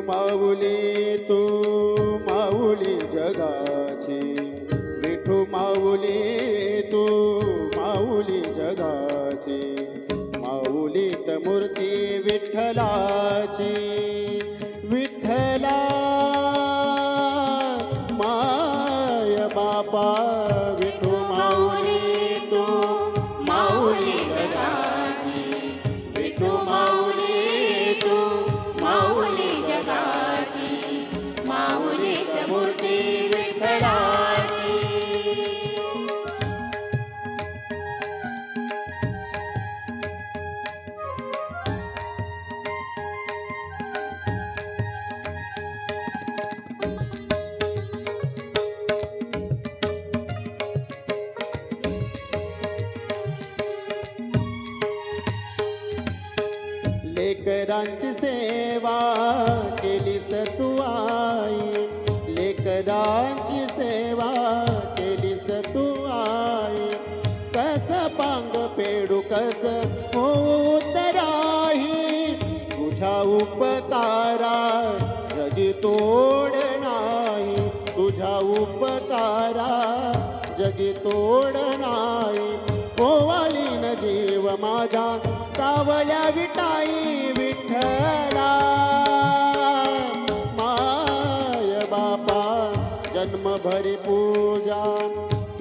माऊली तू माऊली जगाची, विठू माऊली तू माऊली जगाची, माऊलीत मूर्ती विठ्ठलाची, विठ्ठला माय बापा विठू माऊली तू माऊली जगाची, विठू माऊली तू माऊली जगाची, माऊलीत मूर्ती विठ्ठलाची. लेकरांची सेवा केलीस तू आई, लेकरांची सेवा केलीस तू आई, कस पांग पेडू कस उतराही, तुझ्या उपकारा जगी तोड नाही, तुझ्या उपकारा जगी तोड नाही. ओवाळीन जीव माझा सावल्या विटाई विठ्ठला माय बापा, जन्मभरी पूजा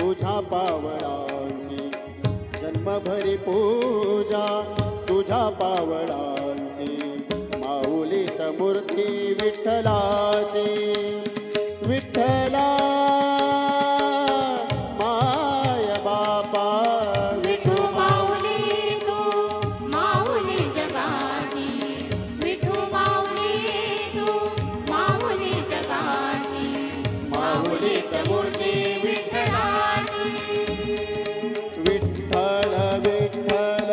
तुझ्या पावलांची, जन्मभरी पूजा तुझ्या पावलांची, माऊलीत मूर्ती विठ्ठलाची, विठ्ठला माय बापा विठू माऊली तू माऊली जगाची, विठू माऊली तू माऊली जगाची, माऊलीत मूर्ती विठ्ठलाची. विठ्ठल विठ्ठल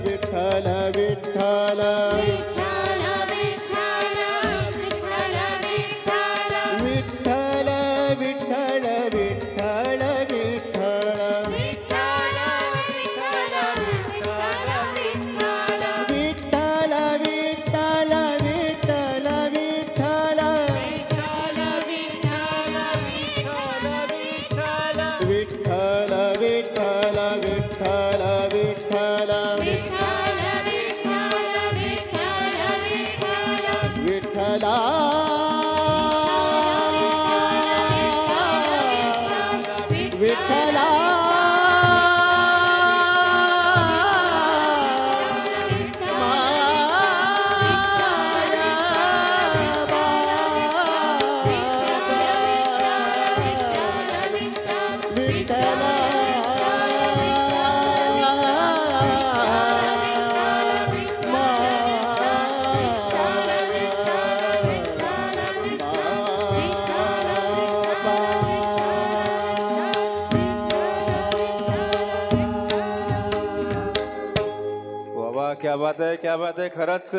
विठ्ठल विठ्ठल विठ्ठल विठ्ठल विठ्ठल विठ्ठल विठ्ठल विठ्ठल विठ्ठल विठ्ठल विठ्ठल विठ्ठल विठ्ठल विठ्ठल विठ्ठला विठ्ठला क्या बात है खरंच